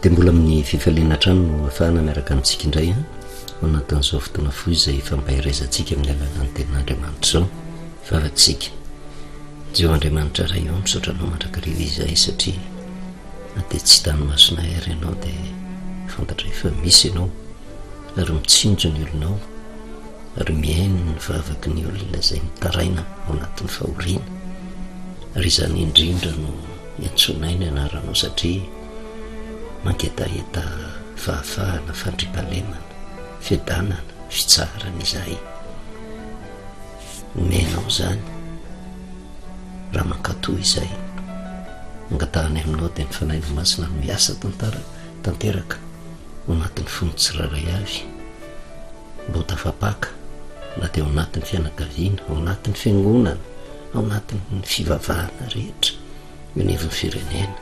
dia mbola amin'ny fifaliana trano no afahana miaraka amintsika indray a ho anatin'izao fotoana foy izay fambairezantsika amin'ny alalany tenin'Andriamanitra izao vavatsika jeo Andriamanitra ray eo misaotranao mandrakariva izay satria na dia tsy tany masona ary ianao dia fantatra efa misy ianao ary mitsinjo ny olonao ary miaino ny vavaky ny olona izay mitaraina ao anatin'ny fahoriana ary izany indrindra no iantsonay ny anaranao satria mangetaheta fahafahana fandrimpahalemana fiadanana fitsarana izahay omenao zany raha mankatoa izay angatahany aminao dia nyfanaino masina no miasa tanteraka ao anatin'ny fony tsiraray avy mbo tafapaka na dia ao anatin'ny fianakaviana ao anatin'ny fiangonana ao anatin'ny fivavahana rehetra menevon'ny firenena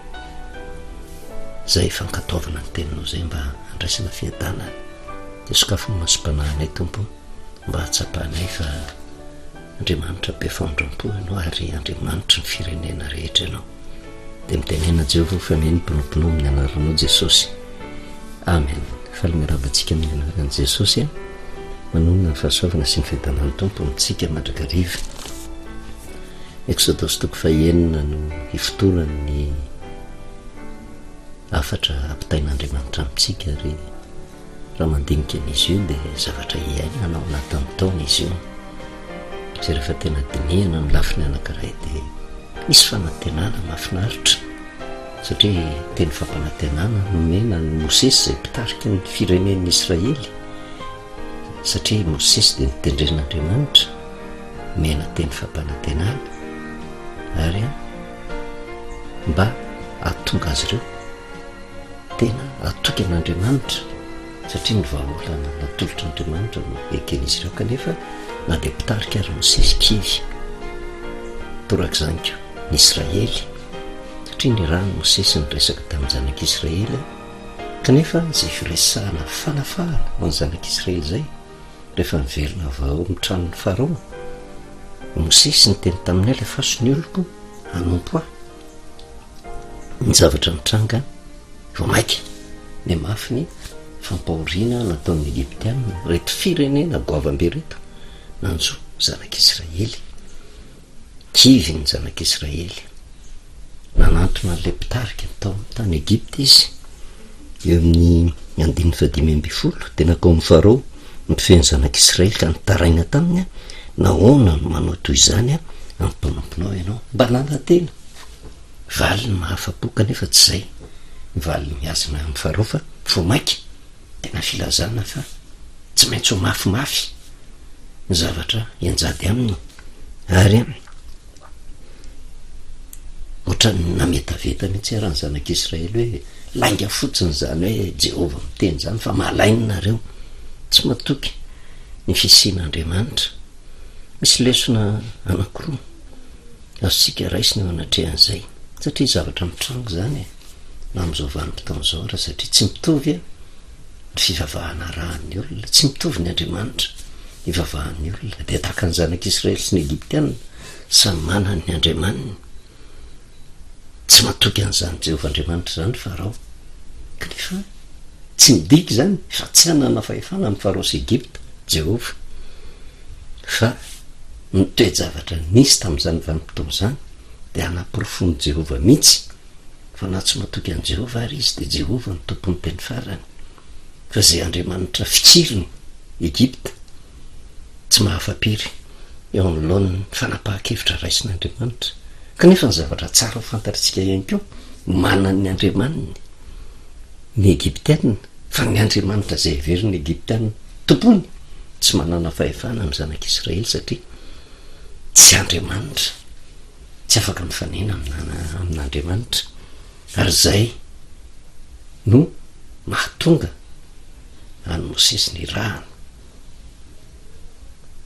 zay fankataovana ny teninao izay mba andraisana fiadanana dia sokafo ny masom-panahinay tompo mba hatsapahanay fa Andriamanitra mpifanondram-po ianao ary Andriamanitra ny firenena rehetra ianao dia mitenena Jehovah fa meny mpinompono amin'ny anaranao Jesosy amen. Falomerabantsika amin'ny anaran'i Jesosy a manonona ny fahasoavana sy ny fiadanany tompo amintsika mandrakariva. Exodus toko fahaenina no ifotoran'ny afatra ampitain'Andriamanitra amintsika ary raha mandinika an'izy io dia zavatra iainana ao anatin'ny taona izy io sy rehefa tena dinihana ny lafiny anankiray dia misy fanantenana mahafinaritra satria teny fampanantenana nomena ny Mosesy izay mpitarika ny firenen'ny Israely satria Mosesy dia nitendren'Andriamanitra mena teny fampanantenana ary mba ahatonga azy ireo tena atoky an'Andriamanitra satria ny vahaolana natolotra Andriamanitra no eken'izy ireo kanefa na dia mpitarika ary Mosesy kivy torak'izany ko ny Israely satria ny rano Mosesy ny resaka tamin'ny zanak'Israely kanefa izay firesahana fanafahana ho an'ny zanak'Israely izay rehefa miverina avao amin'ny tranon'ny Farao Mosesy ny teny taminay ilay fasony oloko hanompo ny zavatra mitranga vao maika ny mafy ny fampahoriana nataon'ny Egyptiana reto firenena goavambe reto nanjo zanak'Israely kivy ny zanak'Israely nanantona n'ilay mpitarika tao amin'ny tany Egypta izy eo amin'ny 520 tena kao amin'ny Farao nipifehy ny zanak'Israely ka nitaraina taminy nahoana no manao toy izany amin'ny mpanomponao ianao mba nanantena valy ny mahafapo kanefa tsy izay valy miazina amin'ny Farao fa vao maika tena filazana fa tsy maintsy ho mafimafy ny zavatra ianjady aminy ary ohatra ny nametaveta mihitsy raha ny zanak'Israely hoe lainga fotsiny zany hoe Jehovah miteny zany fa mahalainy nareo tsy matoky ny fisian'Andriamanitra misy lesona anankiroa azontsika raisina eo anatrehan'izay satria zavatra mitrango zany na amin'izao vanim-potaon'izao raha satria tsy mitovy ny fivavahana rahan'ny olona tsy mitovy ny Andriamanitra ivavahan'ny olona dia tahaka ny zanak'Israely sy ny Egyptiana samy manana ny Andriamaniny tsy matoky an'izany Jehovah Andriamanitra zany Farao kanefa tsy midiky zany fa tsy hanana fahefana amin'ny Farao sy Egypta Jehovah fa ny toe-javatra nisy tamin'izany vanim-potoana izany dia hanaporofony Jehovah mihitsy fa na tsy matoky an' Jehovah ary izy dia Jehovah ny tompony teny farany fa izay Andriamanitra fikiriny Egypta tsy mahafapiry eo anoloan'ny fanapahan-kevitra raisin'Andriamanitra kanefa ny zavatra tsara ho fantatritsika ihany koa manany Andriamaniny ny Egyptiana fa ny Andriamanitra izay heveriny Egyptiana tompony tsy manana fahefana amin'ny zanak'Israely satria tsy Andriamanitra tsy afaka mifanena amin'Andriamanitra ary izay no mahatonga any Mosesy ny rahany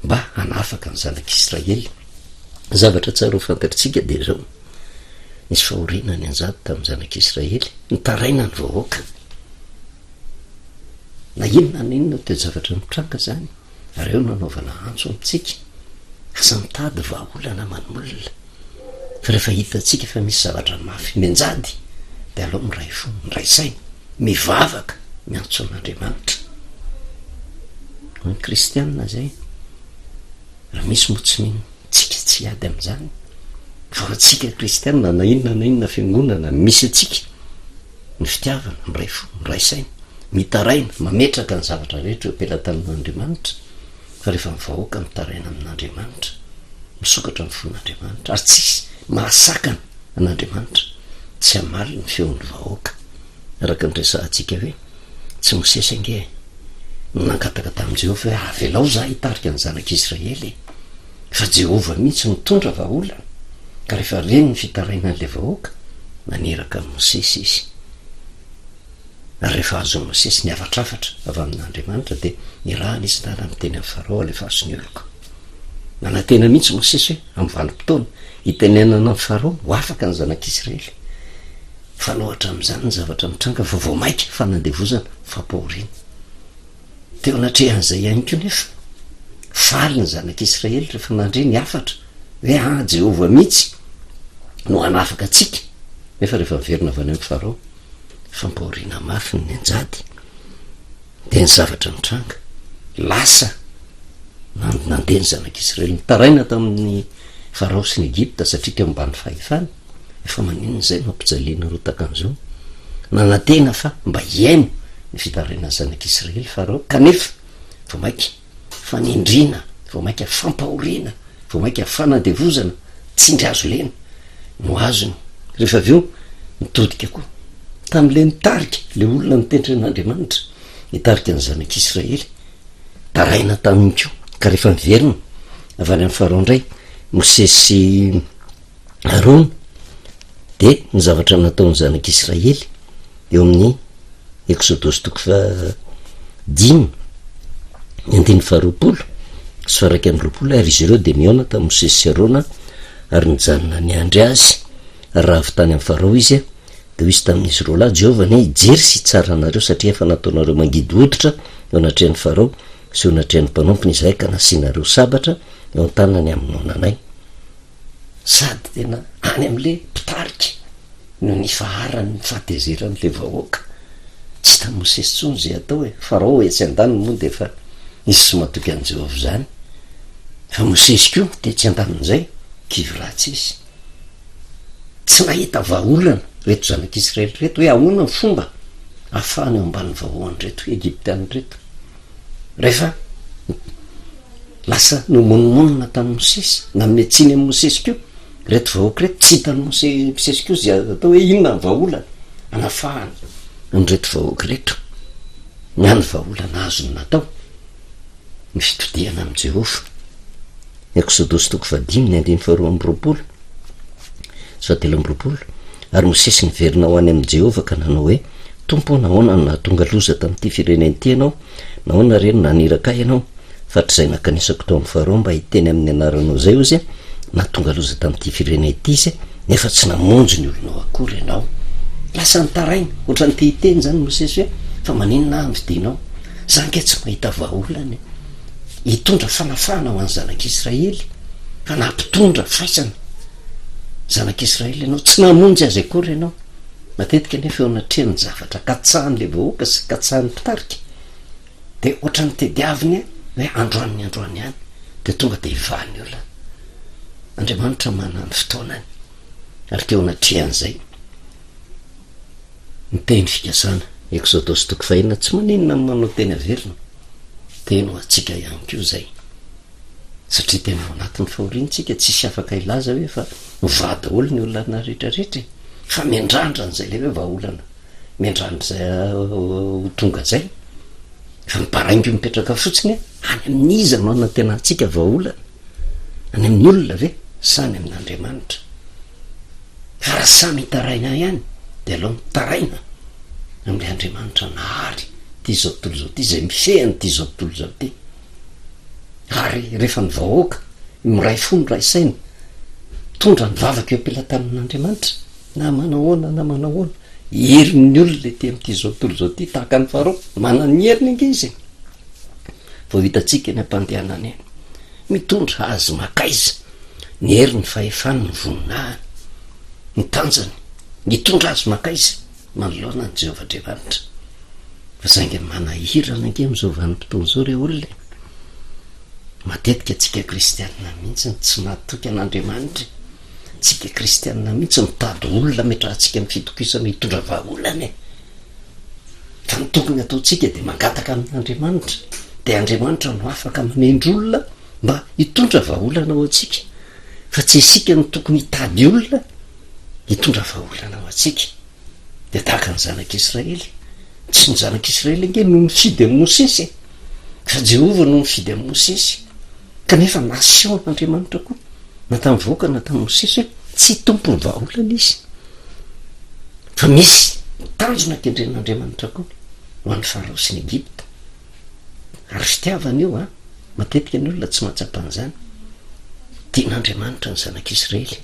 mba hanafaka ny zanak'Israely. Zavatra tsara ho fantatritsika dia zao nisy fahoriana ny anjady tamin'ny zanak'Israely nitaraina ny vahoaka na inona na inona toe zavatra mitranga zany ary eo nanaovana antso amintsika asa mitady vahaolana manolona fa rehefa hitatsika fa misy zavatra mafy menjady dia aloha miray fo miray saina mivavaka miantso an'andriamanitra. Ny kristianina zay raha misy moa tsy mino tsika tsy ady am'izany fa atsika kristianina na inona fiangonana misy atsika ny fitiavana miray fo miray saina mitaraina mametraka ny zavatra rehetra opelantan'andriamanitra fa rehefa mivahoaka mitaraina amin'andriamanitra misokatra ny fon'andriamanitra ary tsisy mahasakana an'andriamanitra tsy hamaly ny feon'ny vahoaka araka ny resantsika hoe tsy mosesy ange nangataka tamin'i Jehova hoe avelao za hitarika ny zanak'Israely fa Jehova mihitsy mitondra vahaolana ka rehefa reny ny fitaraina an'le vahoaka naneraka amin'ny Mosesy izy ary rehefa azon'ny Mosesy ny avatrafatra avy amin'andriamanitra dia nirahana izy tana amin'ny teny amin'ny Farao alefa azony oloka nanantena mihitsy Mosesy hoe amin'ny vanim-potoana hitenenana ny Farao ho afaka ny zanak'Israely fa loatra amin'izany ny zavatra mitranga fa vao maika fanandevozana fampahoriana teo anatrehan'izay ihany koa nefa faly ny zanak'Israely rehefa nandre ny afatra hoe Jehova mihitsy no hanafaka atsika nefa rehefa miverina avy any amin'ny Farao fampahoriana mafy ny anjady dia ny zavatra mitranga lasa nandeha ny zanak'Israely nitaraina tamin'ny Farao sy ny Egypta satria teo ambany fahefana efa maninona izay mampijaliana rotaka an'izao nanantena fa mba hiaino ny fitaraina zanak'Israely Farao kanefa vao maika fanindriana vao maika fampahoriana vao maika fanadevozana tsy ndry azo lena no azony rehefa avy eo mitodika koa tamin'le nitarika le olona nitendren'andriamanitra nitarika ny zanak'Israely taraina taminy koa ka rehefa miverina avy any amin'ny Farao indray Mosesy Arona dia ny zavatra nataon'ny zanak'Israely eo amin'ny Exodosy toko fa 10 andiny faharoapolo sy faraka amin'ny roapolo ary izy ireo dia mihaona tamin'ny Mosesy sy Arona ary nijanona ny andry azy ary raha avy tany amin'ny Farao izy dia ho izy tamin'izy roa lahy Jehova ny hijery sy tsara anareo satria efa nataonareo mangidy hoditra eo anatrehan'ny Farao sy eo anatrehan'ny mpanompony izahay ka nasianareo sabatra eo an-tanany amin'ny nonanay sady tena any amin'le mpitarika no ny faharany ny fahatezeran'le vahoaka tsy tamin'ny Mosesy tsony zay atao hoe Farao etsy an-daniny moa dia efa nisy sy matoky an'i Jehova zany fa Mosesy koa dia tsy an-danin'izay kivy ratsy izy tsy nahita vahaolana reto zanak'Israely reto hoe ahoana ny fomba ahafahany eo ambanin'ny vahoany reto Egyptiany reto rehefa lasa nomonmonina tamin'ny Mosesy nametsiny amin'ny Mosesy koa reto vahoaka reto tsy hitan'ny Mosesy koa zay atao hoe inona ny vahaolana anafahany ny reto vahoaka reto nyany vahaolana azony natao ny fitodiana amin'i Jehova Exodosy toko fa 10 andiny faharoa amby roapolo sy fatelo amby roapolo ary Mosesy niverina ho any amin'i Jehova ka nanao hoe tompo nahoana no nahatonga loza tamin'ity fireneny ity ianao nahoana reny naniraka ianao fatrizay nakanisako tao amin'ny Farao mba hiteny amin'ny anaranao zay ozy nahatonga loza tamin'ity fireneny ity izy nefa tsy namonjy ny olonao akory ianao lasa nitaraina ohatra ny tehiteny zany Mosesy hoe fa maninona ny vidinao za nge tsy mahita vahaolana hitondra fanafana ho an'ny zanak'Israely fa nampitondra faisana zanak'Israely ianao tsy namonjy azy akory ianao matetika nefa eo anatrehan'ny zavatra katsahan'le vahoaka sy katsahan'ny mpitarika dia ohatra ny tediaviny hoe androany ihany dia tonga dia hivahany olona Andriamanitra manana fotoanany ary teo anatrehan'izay ny teny fikasana Exodosy toko fa 9 tsy maninona ny manao teny averina teny ho atsika ihany koa zay satria tena ao anatin'ny fahoriantsika tsisy afaka ilaza hoe fa mivaha daholo ny olona rehetrarehetra fa miandrandra n'izay le hoe vahaolana miandrandra zay ho tonga zay fa miparaingo mipetraka fotsiny any amin'iza no anatena antsika vahaolana any amin'ny olona ve sany amin'Andriamanitra fa raha samy hitaraina ihany dia aloha mitaraina amin'le Andriamanitra nahary ty zao tontolo zao ty zay mifehany ty zao tontolo zao ty ary rehefa ny vahoaka miray fo miray saina tondra ny vavaka eo ampelantanan'Andriamanitra na manahoana na manahoana herin'ny olona le ty amin'ity zao tontolo zao ty tahaka ny Farao manana ny heriny ange izy vao hitantsika ny ampandehanany eny mitondra azy makaiza ny heriny fahefany ny voninahiny ny tanjany mitondra azy makaiza manoloana ny Jehovahandriamanitra fa saingy manahirana ange am'izao vanim-potoana zao re olona matetika tsika kristianina mihitsy tsy natoky an'Andriamanitra, tsika kristianina mihitsy mitady olona metrahantsika amin'ny fitokisana hitondra vahaolana fa ny tokony ataotsika de mangataka amin'Andriamanitra, de Andriamanitra no afaka manendry olona mba hitondra vahaolana ao antsika, fa tsy isika no tokony hitady olona hitondra vahaolana ao antsika. De tahaka ny zanak'Israely, tsy ny zanak'Israely ange no nifidy amin'ny Mosesy fa Jehova no nifidy amin'ny Mosesy, kanefa nation n'Andriamanitra koa na tamin'ny voaka na tamin'ny Mosesy tsy tompony vahaolana izy, fa misy tanjona kendren'Andriamanitra koa ho an'ny Farao sy ny Egypta ary fitiavana io matetika ny olona tsy matsapan'izany. Tian'Andriamanitra ny zanak'Israely,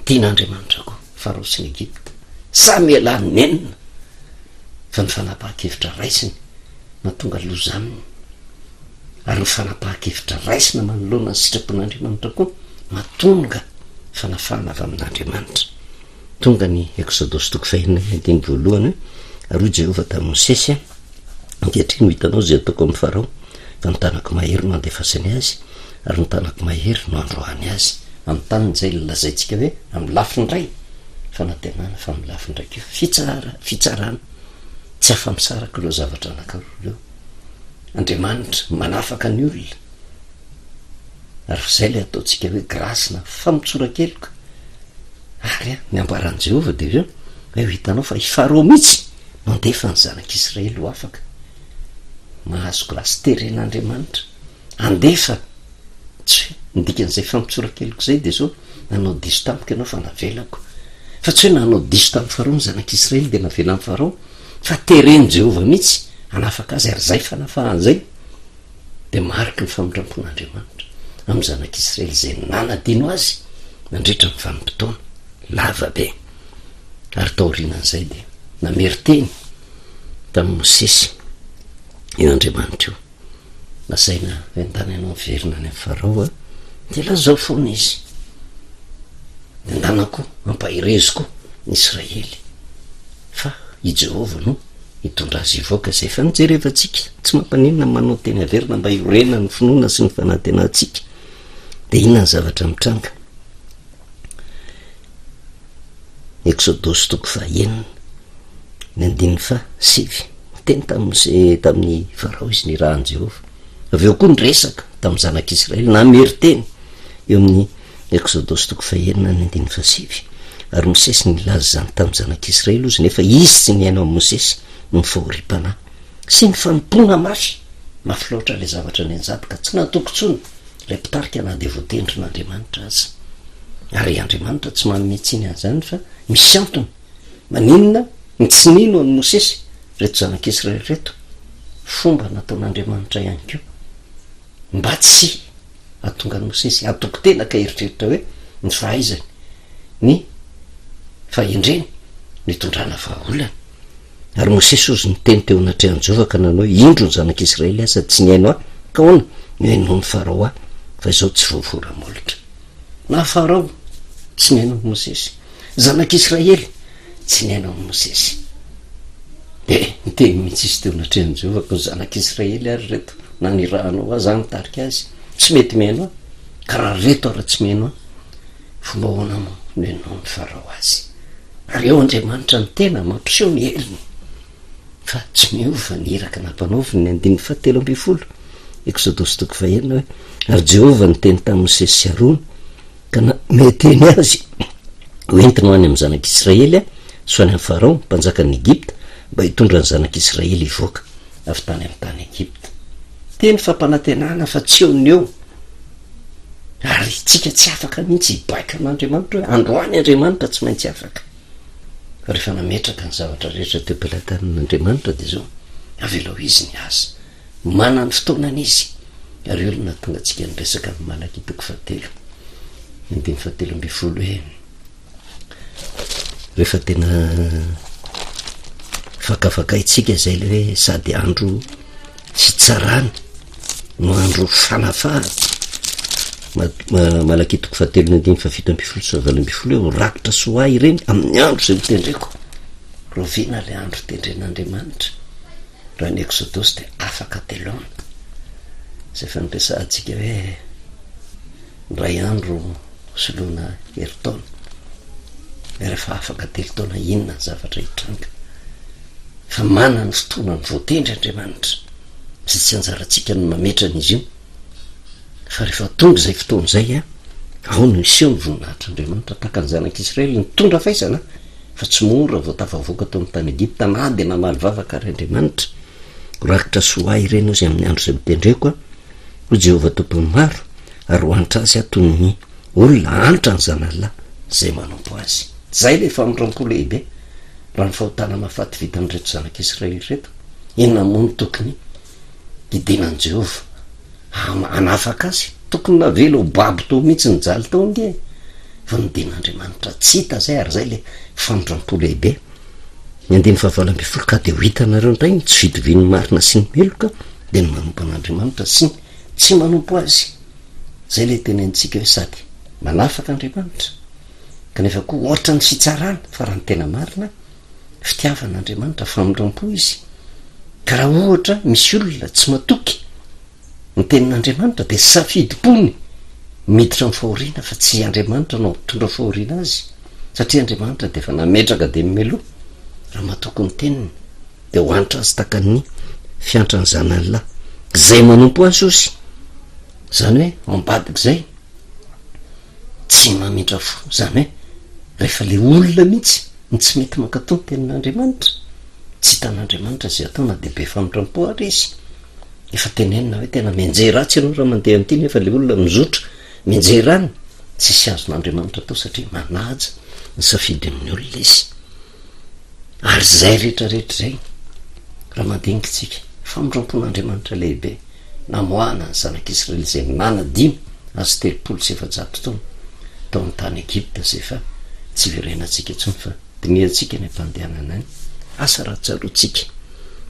tian'Andriamanitra koa Farao sy ny Egypta, samy ialany nenina fa ny fanapahan-kevitra raisiny mahatonga loza aminy, ary ny fanapahan-kevitra raisina manoloana ny sitrapon'Andriamanitra koa mahatonga fanafana avy amin'Andriamanitra. Tonga ny Exodosy toko fahenina ny andiny voalohany ary hoy Jehova tamin'ny Mosesy ankehitriny ho hitanao zay ataoko amin'ny Farao fa ny tanako mahery no andefasany azy ary ny tanako mahery no androany azy amin'ny taniny zay lazaintsika hoe amin'ny lafiny ray fanantenana fa amin'ny lafiny raiky fitsarana tsy afa-misaraka ireo zavatra anankiroa ireo. Andriamanitra manafaka ny olona ary zay le ataotsika hoe grâce na famitsorakeloka ary ny ambaran'i Jehova de io hoe ho hitanao fa i Farao mihitsy mandefa ny zanak'Israely ho afaka, mahazo grâce teren'Andriamanitra andefa tsy hoe ndikan'izay famitsorakeloko zay de zao nanao diso tampoka ianao fa navelako, fa tsy hoe nanao diso tamin'ny Farao ny zanak'Israely de navela amin'ny Farao, fa tereny Jehova mihitsy anafaka azy ary zay fanafahany zay de mariky ny famindrampon'Andriamanitra amin'ny zanak'Israely zay nanadino azy mandritra ny vanim-potoana lava be. Ary taorinan'izay de namery teny tamin'ny Mosesy io Andriamanitra io, nasaina endany ianao miverina any amin'ny Farao de lazao foana izy de ndanako ampahireziko ny Israely fa i Jehova no hitondra azy ivoaka zay fa nijerevantsika tsy mampaninona manao teny averina mba hiorena ny finoana sy ny fanantenantsika. De inona ny zavatra mitranga? Exodosy toko fahenina ny andiny fa 7 teny tamin'ny Farao izy ny rahan'i Jehova, aveo koa ny resaka tamin'ny zanak'Israely namery teny eo amin'ny Exodosy toko fahenina ny andiny fa 7 ary Mosesy nilaza zany tamin'ny zanak'Israely ozy nefa izy tsy niaino amin'ny Mosesy ny fahoripana sy ny fanompona mafy loatra le zavatra ny anjady ka tsy natoko tsony le mpitarika na de voatendrin'Andriamanitra azy. Ary Andriamanitra tsy manome tsiny an'izany fa misy antony maninona ny tsy nino an'ny Mosesy reto zanak'Israely reto, fomba nataon'Andriamanitra ihany koa mba tsy ahatonga ny Mosesy atoko tena ka eritreritra hoe ny fahaizany ny fahendreny ny tondrana vahaolana. Ary Mosesy ozy niteny teo anatrehan'i Jehova ka nanao indro ny zanak'Israely aza tsy niaino ka hoana ny haino ny Farao fa izao tsy voavoramolitra. Na Farao tsy niaino ny Mosesy, zanak'Israely tsy niaino ny Mosesy, de niteny mihitsy izy teo anatrehan'i Jehova ko zanak'Israely ary reto na nirahanao azy any tarika azy tsy mety miaino ka raha reto ara tsy miaino fomba hoana mo no hainao ny Farao azy. Ary eo Andriamanitra ny tena mampiseho ny heliny fa tsy miova ny iraka nampanaoviny ny andiny 17 Exodosy toko fahenina hoe ary Jehova niteny tamin'ny Mosesy sy Arona ka meteny azy hoentiny ho any amin'ny zanak'Israely sy ho any amin'ny Farao mpanjakan'ny Egypta mba hitondra ny zanak'Israely ivoaka avy tany amin'ny tany Egypta. Teny fampanantenana fa tsy eo ny eo ary tsika tsy afaka mihitsy hibaika an'Andriamanitra hoe androany Andriamanitra tsy maintsy afaka. Fa rehefa nametraka ny zavatra rehetra teo am-pelatanan'Andriamanitra de zao avelao izy ny asa mana ny fotoanany izy. Ary olona tonga antsika niresaka amin'ny Malaky toko 7 andiny 17 hoe rehefa tena fakafakaitsika zay le hoe sady andro fitsarana no andro fanafahana Malaky toko 7 andiny 17 sy 18 hoe ho rakotra soa ireny amin'ny andro zay hotendreko roviana le andro tendren'andriamanitra raha ny exodosy de afaka telona zay fa niresantsika hoe ray andro soloana heritaona rehefa afaka telo taona inona ny zavatra hitranga fa manana ny fotoana ny voatendry andriamanitra sy tsy anjarantsika ny mametran'izy io fa rehefa tonga zay fotoana zay ao no iseho ny voninahitra andriamanitra tahaka ny zanak'Israely nitondra faizana fa tsy mora vao tafavoaka tao amin'ny tany Egipta na de namaly vavaka ary andriamanitra rakitra soa ireny ozy amin'ny andro zay mitendreko ho Jehovah tompony maro ary hoanitra azy atony ny olona anitra ny zanalahy zay manompo azy zay le famindrampo lehibe raha ny fahotana mahafaty vita amin'reto zanak'Israely reto inona moa no tokony hidinan Jehovah anafaka azy tokony navelo ho babo tao mihitsy ny jaly tao nge fa nidin'andriamanitra tsy hita zay ary zay le famindrampo lehibe ny andiny fahavalo-ambin'ny ka de ho hitanareo ndray ny tsy vidivin'ny marina sy ny meloka de ny manompo an'andriamanitra sy tsy manompo azy zay le tenentsika hoe sady manafaka andriamanitra kanefa koa ohatra ny fitsarana fa raha ny tena marina fitiavan'andriamanitra famindrampo izy ka raha ohatra misy olona tsy matoky ny tenin'andriamanitra de safidipony miditra amin'ny fahoriana fa tsy andriamanitra no mitondra fahoriana azy satria andriamanitra de efa nametraka de mimeloha raha matoky ny teniny de hoanitra azy taka ny fiantra ny zanalahy zay manompo azy ozy zany hoe ambadiky zay tsy mamindra fo zany hoe rehefa le olona mihitsy ny tsy mety mankatony tenin'andriamanitra tsy hitan'andriamanitra zay ataona de be famindrampo ary izy efa tenenina hoe tena menjery ratsy ianao raha mandeha am'ty nefa le olona mizotra menjery rany tsy sy azon'andriamanitra tao satria manaja ny safidy amin'ny olona izy ary zay rehetrarehetra zay raha mandinika tsika famindrampon'andriamanitra lehibe namoana ny zanak'Israely zay nana 5 azy 300 taona tao amin'ny tany Egipta zay fa tsy verenatsika intsony fa diniantsika ny ampandehanana any asa raha tsaroantsika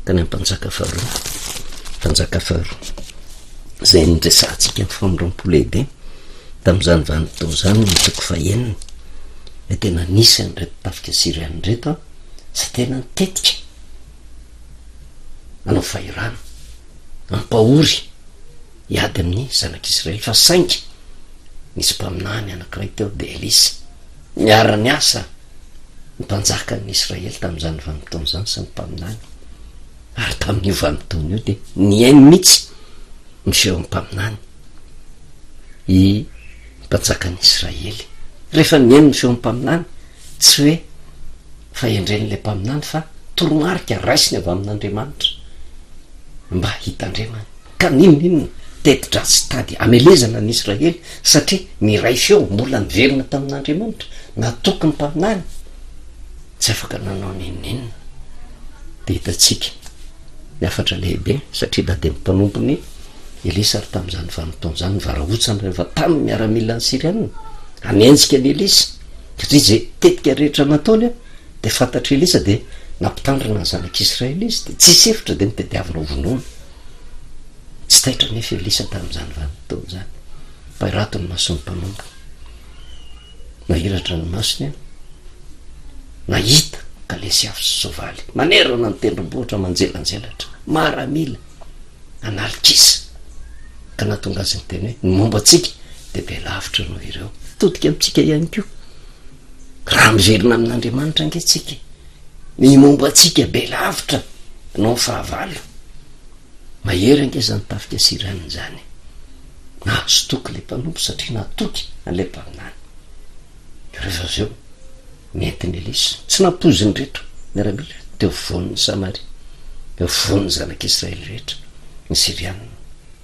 tany ampanjaka faharoa zay nidresantsika ny famindrampo lehibe tam'izany vanitao zany ny toko fahenina hoe tena nisy an'reto tafika Siriany reto sy tena nitetika anao fahirana ampahory hiady amin'ny zanak'Israely fa saingy nisy mpaminany anankiray teo de Elisy miara-ny asa ny mpanjaka ny Israely tam'izany vanimpotoana zany sy ny mpaminany ary tamin'io vanimpotoana io de niainy mihitsy ny feo mpaminany i mpanjaka ny Israely rehefa niainy ny feo mpaminany tsy hoe fa endren'le mpaminany fa toromarika raisiny avy amin'Andriamanitra mba hitandremany ka ninonina tetidratsy tady amelezana ny Israely satria miray feo mbola niverina tamin'Andriamanitra natoky ny mpaminany tsy afaka nanao ninonina de hitatsika ny afatra lehibe satria da de mimpanompo ny Elisa ary tam'izany vanimpotoana zany varahotsany rehefa taminy miaramila ny Siriana anenjika ny Elisa satria zay tetika rehetra nataony de fantatry Elisa de nampitandrina ny zanak'Israely izy de tsy sefitra de nitediavina vonoana tsy taitra nefa Elisa tam'izany vanimpotoana zany pairato ny mason'ny mpanompo nahiratra ny masony nahita ka le sy afo sy sovaly manerana ny tendrombohitra manjelanjelatra maramila analikisa ka natonga azy ny teny hoe ny momba atsika de be lavitra no ireo todika amitsika ihany ko raha miverina amin'Andriamanitra angetsika ny momba atsika be lavitra no fahavalo mahery ange zany tafika Siriany zany nahazo toky le mpanompo satria natoky an'le mpaminany rehefa zeo nentiny Elisa tsy nampoziny rehetra miaramila teo von'ny Samaria eo von'ny zanak'Israely rehetra ny Siriana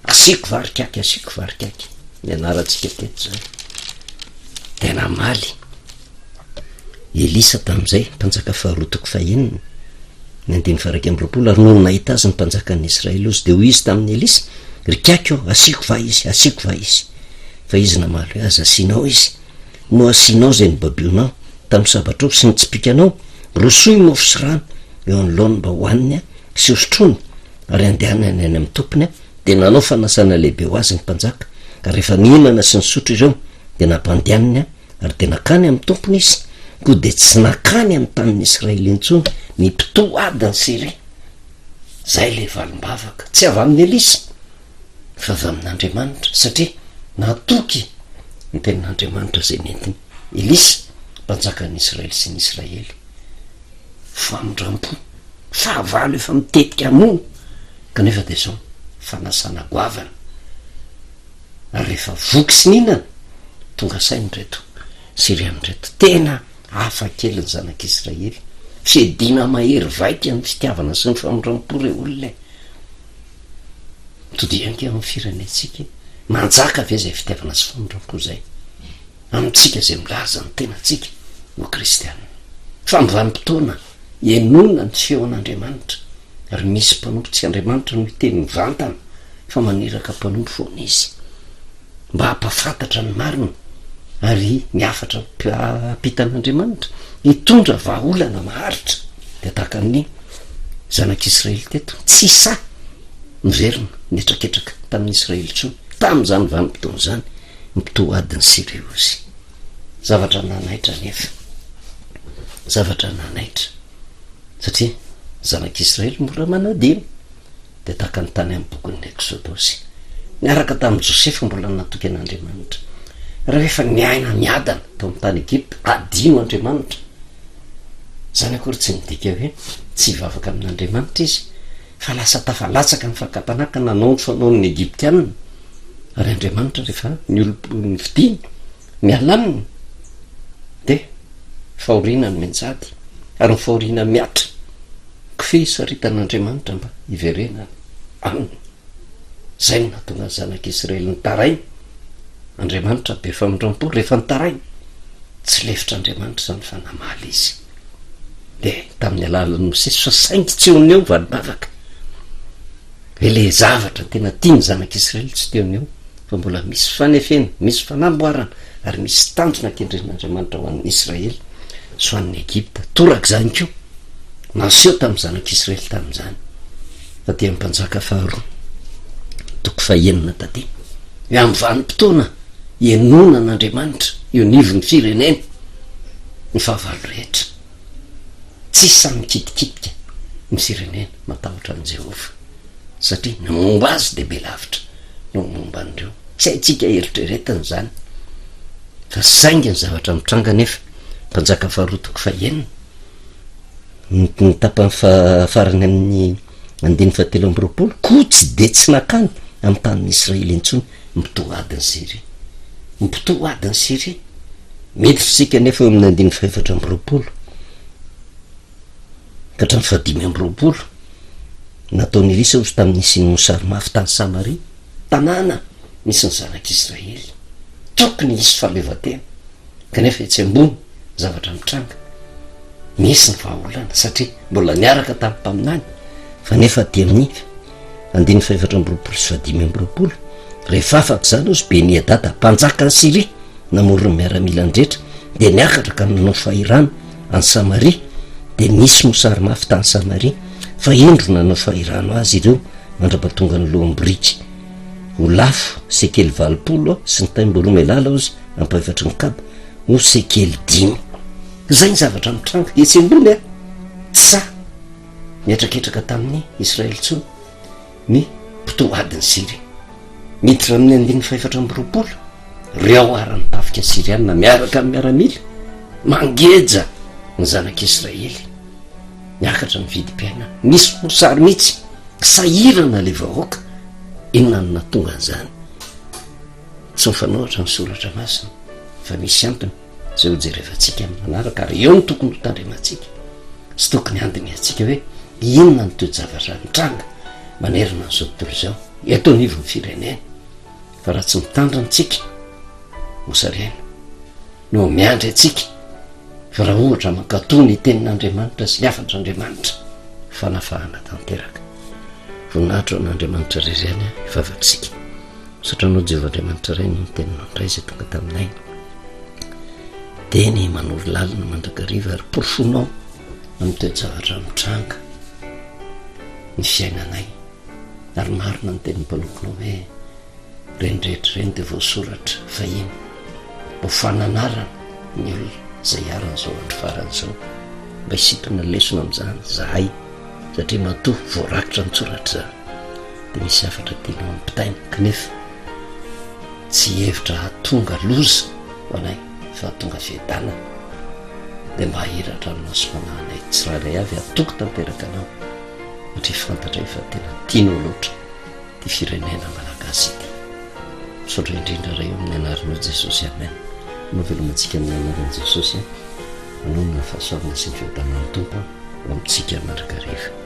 asiko varikaky ny anaratsika teto zany tena maly Elisa tam'izay mpanjaka faharoa toko fahenina ny 9:20 ary noho nahita azy ny mpanjakan'ny Israely ozy de ho izy tamin'ny Elisa rikaky ao asiko va izy fa izy namaly hoe aza asianao izy no asianao zay ny babionao tamin'ny sabatra sy ny tsipikanao rosoy mofo sy rano eo anoloany mba hoaniny sy hosotrony ary andehanany any amin'ny tompony de nanao fanasana lehibe ho azy ny mpanjaka ka rehefa nihinana sy ny sotro ireo de nampandehaniny ary de nakany amin'ny tompony izy koa de tsy nakany amin'ny tanin'ny Israely intsony ny mpito adiny Siria. Zay le valim-bavaka tsy avy amin'ny Elisy fa avy amin'Andriamanitra, satria natoky ny tenin'Andriamanitra zay nentiny Elisy mpanjakan'ny Israely sy ny Israely. Famindram-po fahavalo efa mitetika amono kanefa de zao fanasana goavana ary rehefa voky sy ninana tonga sainy reto Siriany reto tena hafa kely ny zanak'Israely, fiedina mahery vaika amin'ny fitiavana sy ny famindram-po re olona todianke amin'ny firenetsika manjaka ave zay fitiavana sy famindram-po zay amintsika zay milaza ny tenatsika no kristianina. Fa mivanim-potoana enona ny feon'Andriamanitra ary misy mpanompo tsy Andriamanitra no hiteny vantana fa maniraka mpanompo foana izy mba hampafantatra ny marina ary miafatra ampitan'Andriamanitra hitondra vahaolana maharitra. De tahaka ny zanak'Israely teto tsy sa miverina netraketraka tamin'ny Israely tsony tamin'izany vanim-potoana zany mipito adiny Siriozy. Zavatra nanaitra nefa zavatra nanaitra satria zanak'Israely mora manadino. De tahaka ny tany amin'ny bokon'ny Exodosy miaraka tamin'ny Josefa mbola natoky an'Andriamanitra rehefa miaina miadana tao amin'ny tany Egypte adino Andriamanitra. Zany akory tsy midika hoe tsy hivavaka amin'Andriamanitra izy fa lasa tafalatsaka ny fakapanaka nanao ny fanaon'ny Egyptianina ary Andriamanitra rehefa ny olo fidiny miala aminy de fahorinany menjady ary ny fahoriana miatra kofehy saritan'Andriamanitra mba hiverenany aminy. Zay no nahatonga ny zanak'Israely ny tarainy Andriamanitra be famindram-po rehefa ny tarainy tsy lefitr'Andriamanitra zany fa namaly izy. De tamin'ny alalan'ny Mosesy fa saingy tsy eo valim-bavaka ele zavatra tena tiany zanak'Israely tsy teo eo fa mbola misy fanefena, misy fanamboarana ary misy tanjona kendren'Andriamanitra ho an'ny Israely sy ho an'ny Egypta. Torak' zany ko naseho tamin'ny zanak'Israely tamin'izany fa dia mpanjaka faharoa toko fahenina taty hoe amin'ny vanim-potoana enona n'Andriamanitra eo nivon'ny firenena ny fahavalo rehetra tsy samy mikitikitika ny firenena matahotra an' Jehova satria ny momba azy de be lavitra no momba andreo tsy haitsika eritreretiny zany fa saingy ny zavatra mitranga nefa mpanjaka faharoa toko fahenina ny tapany farany amin'ny andiny fahatelo amby roapolo koa tsy de tsy nakany amin'ny tanin'ny Israely intsony mipito adiny Siria. Mipito adiny Siria mety fitsika nefa eo amin'ny andiny faefatra amby roapolo ka hatramin'ny fahadimy amby roapolo nataony Elisa ozy tamin'ny isiny mosary mafy tany Samaria tanàna misy ny zanak'Israely tokony isy fahaleovan-tena kanefa etsy ambony zavatra mitranga misy ny vahaolana satria mbola niaraka tamin'ny mpaminany fa nefa ty amin'ny andiny faefatra amby roapolo sy fahadimy amby roapolo rehefa afaka zany ozy Beni-Hadada mpanjaka ny Siria namorony miaramila andretra de niakatra ka nanao fahirana any Samaria de nisy mosary mafy tany Samaria fa endro nanao fahirano azy ireo mandrapatonga ny loam-biriky ho lafo sekely 20 sy ny taim-boroa melala ozy ampaefatry ny kaba ho sekely 5. Zay ny zavatra mitranga etsy ambony a tsa miatraketraka tamin'ny Israely tsony ny mpito adiny Siria miditra amin'ny andiny faefatra amby roapolo reo arany tafika Siriana miaraka amin'ny miaramila mangeja ny zanak'Israely miakatra ny vidim-piaina nisy mosary mihitsy sahirana le vahoaka inona no natonga an'izany tsy mifanohatra ny soratra masina fa misy antony zay ho jerevantsika amin'ny manaraka ary eo ny tokony ho tandremantsika sy tokony andiny antsika hoe inona ny toe-javatra mitranga manerina n'izao tontolo izao eto anivon'ny firenena fa raha tsy mitandrantsika mosariana no miandry atsika fa raha ohatra mankatoa ny tenin'Andriamanitra sy niafatr'Andriamanitra fanafahana tanteraka voninahitro an'Andriamanitra reriany ivavatsika satranao Jehovah-Andriamanitra ray no teninao ndray zay tonga taminay de ny manoro lalina mandrakariva ary porofonao amin'ny toe-javatra mitranga ny fiainanay ary marina ny tenin'ny mpanomponao hoe renydrehetra reny de voasoratra fahiny ho fananarana ny olona zay aran'izao andro faran'izao mba hisitona lesona amin'izany zahay satria matoa voarakitra nitsoratra zany dia misy afatra tena mampitaina kanefa tsy hevitra tonga loza ho anay fa tonga fiadana dia mba hiratra nomasomananay tsirairay avy atoko tanteraka anao satria fantatra efa tena tianao loatra ty firenena malagasy ity misaotra indrindra ray eo amin'ny anaranao Jesosy amen mavelomantsika amin'ny anaran'i Jesosy manonona fahasoavana sy ny fiadanan'ny tompo ho amintsika mandrakariva